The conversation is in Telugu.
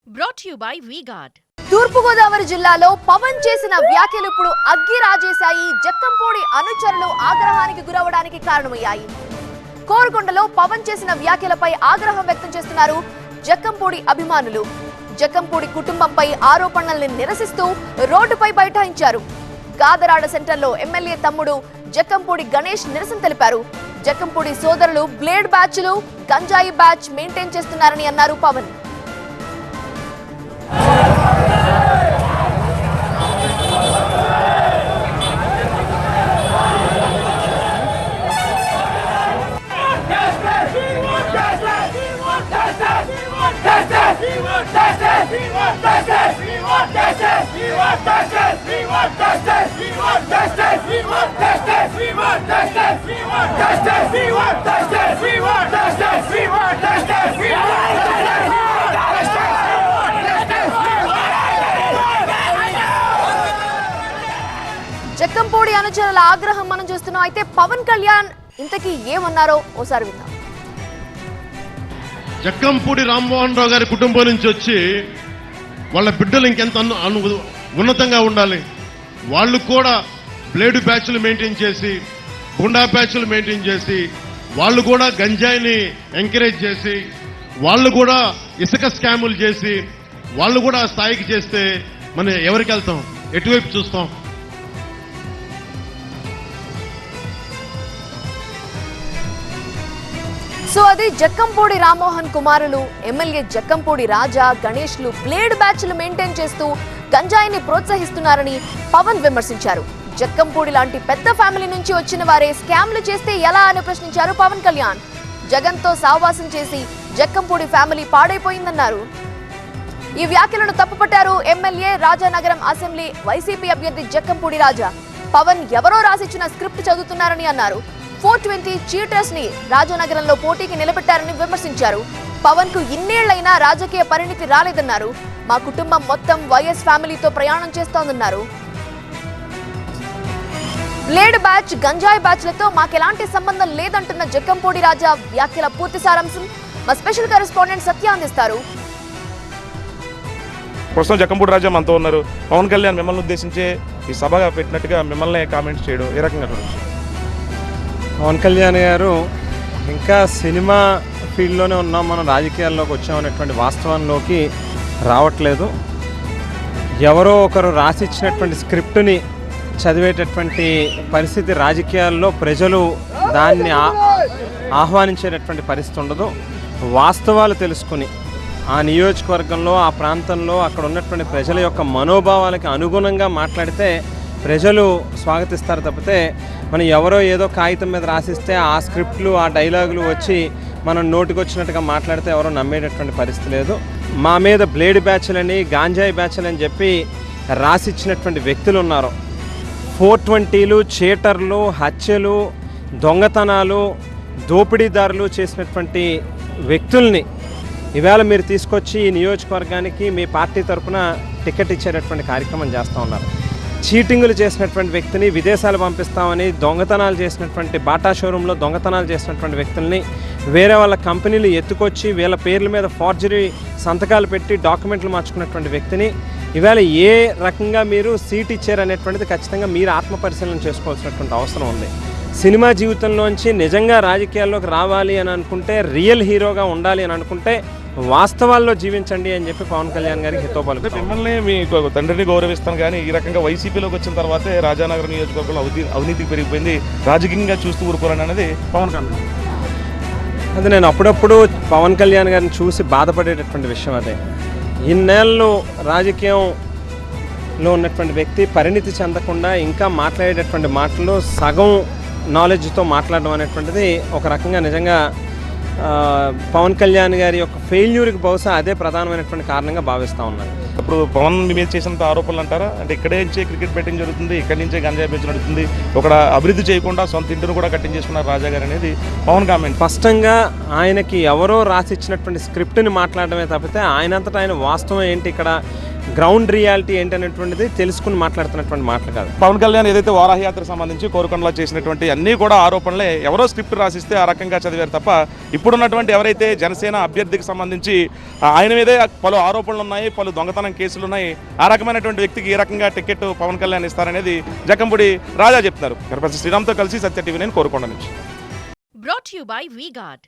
Brought to you by V-Guard. తూర్పుగోదావరి జిల్లాలో పవన్ చేసిన వ్యాఖ్యలు ఇప్పుడు అగ్గి రాజేశాయి. జక్కంపూడి అనుచరులు ఆగ్రహానికి గురవడానికి కారణమయ్యాయి. కోరుకొండలో పవన్ చేసిన వ్యాఖ్యలపై ఆగ్రహం వ్యక్తం చేస్తున్నారు జక్కంపూడి అభిమానులు. జక్కంపూడి కుటుంబంపై ఆరోపణల్ని నిరసిస్తూ రోడ్డుపై బైఠాయించారు. గాదరాడ సెంటర్లో ఎమ్మెల్యే తమ్ముడు జక్కంపూడి గణేష్ నిరసన తెలిపారు. జక్కంపూడి సోదరులు బ్లేడ్ బ్యాచ్లు, గంజాయి బ్యాచ్ మెయింటైన్ చేస్తున్నారని అన్నారు పవన్. జక్కంపూడి అనుచరుల ఆగ్రహం మనం చూస్తున్నాం. అయితే పవన్ కళ్యాణ్ ఇంతకీ ఏమన్నారో ఓసారి విందాం. జక్కంపూడి రామ్మోహన్ రావు గారి కుటుంబం నుంచి వచ్చి వాళ్ళ బిడ్డలు ఇంకెంత ఉన్నతంగా ఉండాలి. వాళ్ళు కూడా బ్లేడ్ బ్యాచ్లు మెయింటైన్ చేసి, గుండా బ్యాచ్లు మెయింటైన్ చేసి, వాళ్ళు కూడా గంజాయిని ఎంకరేజ్ చేసి, వాళ్ళు కూడా ఇసుక స్కాములు చేసి, వాళ్ళు కూడా ఆ స్థాయికి చేస్తే మనం ఎవరికి వెళ్తాం? ఎటువైపు చూస్తాం? సో అది జక్కంపూడి రామ్మోహన్ కుమారులు ఎమ్మెల్యే జక్కంపూడి రాజా గణేష్లు బ్లేడ్ బ్యాచ్లు మెయింటైన్ చేస్తూ గంజాయిని ప్రోత్సహిస్తున్నారని పవన్ విమర్శించారు. జక్కంపూడి లాంటి పెద్ద ఫ్యామిలీ నుంచి వచ్చిన వారే స్కామ్లు చేస్తే ఎలా అని ప్రశ్నించారు పవన్ కళ్యాణ్. జగన్తో సావాసం చేసి జక్కంపూడి ఫ్యామిలీ పాడైపోయిందన్నారు. ఈ వ్యాఖ్యలను తప్పుపట్టారు ఎమ్మెల్యే రాజానగరం అసెంబ్లీ వైసీపీ అభ్యర్థి జక్కంపూడి రాజా. పవన్ ఎవరో రాసిచ్చిన స్క్రిప్ట్ చదువుతున్నారని అన్నారు. 420 చీటర్స్ ని రాజానగరంలో పోటీకి నిలబెట్టారని విమర్శించారు. పవన్ కు ఇన్నేళ్లైనా రాజకీయ పరిణితి రాలేదన్నారు. మా కుటుంబం మొత్తం వైఎస్ ఫ్యామిలీతో ప్రయాణం చేస్తోందన్నారు. బ్లేడ్ బ్యాచ్, గంజాయి బ్యాచ్లతో మాకెలాంటి సంబంధం లేదంటున్న జక్కంపూడి రాజా వ్యాఖ్యల పూర్తి సారాంశం మా స్పెషల్ కరెస్పాండెంట్ సత్య అందిస్తారు. ప్రస్తుతం జక్కంపూడి రాజా మనతో ఉన్నారు. పవన్ కళ్యాణ్ మిమ్మల్ని ఉద్దేశించే ఈ సభగా పెట్టినట్టుగా మిమ్మల్ని కామెంట్స్ చేయడం ఏ రకంగా చూడొచ్చు? పవన్ కళ్యాణ్ గారు ఇంకా సినిమా ఫీల్డ్లోనే ఉన్నాం, మనం రాజకీయాల్లోకి వచ్చామనేటువంటి వాస్తవంలోకి రావట్లేదు. ఎవరో ఒకరు రాసిచ్చినటువంటి స్క్రిప్ట్ని చదివేటటువంటి పరిస్థితి రాజకీయాల్లో ప్రజలు దాన్ని ఆహ్వానించేటటువంటి పరిస్థితి ఉండదు. వాస్తవాలు తెలుసుకుని ఆ నియోజకవర్గంలో, ఆ ప్రాంతంలో అక్కడ ఉన్నటువంటి ప్రజల యొక్క మనోభావాలకి అనుగుణంగా మాట్లాడితే ప్రజలు స్వాగతిస్తారు తప్పితే మనం ఎవరో ఏదో కాగితం మీద రాసిస్తే ఆ స్క్రిప్ట్లు, ఆ డైలాగులు వచ్చి మనం నోటికొచ్చినట్టుగా మాట్లాడితే ఎవరో నమ్మేటటువంటి పరిస్థితి లేదు. మా మీద బ్లేడ్ బ్యాచ్లని, గాంజాయి బ్యాచ్లని చెప్పి రాసిచ్చినటువంటి వ్యక్తులు ఉన్నారు. 420లు, చీటర్లు, హత్యలు, దొంగతనాలు, దోపిడీదారులు చేసినటువంటి వ్యక్తుల్ని ఇవాళ మీరు తీసుకొచ్చి ఈ నియోజకవర్గానికి మీ పార్టీ తరఫున టికెట్ ఇచ్చేటటువంటి కార్యక్రమం చేస్తూ ఉన్నారు. చీటింగులు చేసినటువంటి వ్యక్తిని విదేశాలు పంపిస్తామని, దొంగతనాలు చేసినటువంటి బాటా షోరూంలో దొంగతనాలు చేసినటువంటి వ్యక్తుల్ని వేరే వాళ్ళ కంపెనీలు ఎత్తుకొచ్చి వీళ్ళ పేర్ల మీద ఫార్జరీ సంతకాలు పెట్టి డాక్యుమెంట్లు మార్చుకున్నటువంటి వ్యక్తిని ఇవాళ ఏ రకంగా మీరు సీట్ ఇచ్చారనేటువంటిది ఖచ్చితంగా మీరు ఆత్మపరిశీలన చేసుకోవాల్సినటువంటి అవసరం ఉంది. సినిమా జీవితంలోంచి నిజంగా రాజకీయాల్లోకి రావాలి అని అనుకుంటే, రియల్ హీరోగా ఉండాలి అని అనుకుంటే వాస్తవాల్లో జీవించండి అని చెప్పి పవన్ కళ్యాణ్ గారికి హితో పలుకుతాం. మిమ్మల్ని మీ తండ్రిని గౌరవిస్తాను, కానీ ఈ రకంగా వైసీపీలోకి వచ్చిన తర్వాతే రాజానగరం నియోజకవర్గంలో అవినీతికి పెరిగిపోయింది, రాజకీయంగా చూస్తూ ఊరుకోరని అనేది పవన్ కళ్యాణ్. అది నేను అప్పుడప్పుడు పవన్ కళ్యాణ్ గారిని చూసి బాధపడేటటువంటి విషయం. అదే ఇన్నేళ్ళు రాజకీయంలో ఉన్నటువంటి వ్యక్తి పరిణితి చెందకుండా ఇంకా మాట్లాడేటటువంటి మాటలు సగం నాలెడ్జ్తో మాట్లాడడం అనేటువంటిది ఒక రకంగా నిజంగా పవన్ కళ్యాణ్ గారి యొక్క ఫెయిల్యూర్కి బహుశా అదే ప్రధానమైనటువంటి కారణంగా భావిస్తూ ఉన్నాను. ఇప్పుడు పవన్ మీ మీద చేసినంత ఆరోపణలు అంటారా? అంటే ఇక్కడే నుంచే క్రికెట్ బెట్టింగ్ జరుగుతుంది, ఇక్కడి నుంచే గంజాయి బెట్టింగ్ నడుస్తుంది, ఒక అభివృద్ధి చేయకుండా సొంత ఇంటిని కూడా కట్టించేసుకున్నారు రాజా గారు అనేది పవన్ కామెంట్. స్పష్టంగా ఆయనకి ఎవరో రాసిచ్చినటువంటి స్క్రిప్ట్ని మాట్లాడడమే తప్పితే ఆయనంతటా ఆయన వాస్తవం ఏంటి, ఇక్కడ గ్రౌండ్ రియాలిటీ ఏంటనేటువంటిది తెలుసుకుని మాట్లాడుతున్నటువంటి మాటలు కాదు. పవన్ కళ్యాణ్ ఏదైతే వారాహయాత్ర సంబంధించి కోరుకొండలో చేసినటువంటి అన్నీ కూడా ఆరోపణలే, ఎవరో స్క్రిప్ట్ రాసిస్తే ఆ రకంగా చదివారు తప్ప ఇప్పుడున్నటువంటి ఎవరైతే జనసేన అభ్యర్థికి సంబంధించి ఆయన మీదే పలు ఆరోపణలు ఉన్నాయి, పలు దొంగతనం కేసులు ఉన్నాయి, ఆ రకమైనటువంటి వ్యక్తికి ఏ రకంగా టికెట్ పవన్ కళ్యాణ్ ఇస్తారనేది జక్కంపూడి రాజా చెప్తున్నారు. శ్రీరామ్తో కలిసి సత్య టీవీ నేను కోరుకొండ నుంచి. Brought to you by VGuard.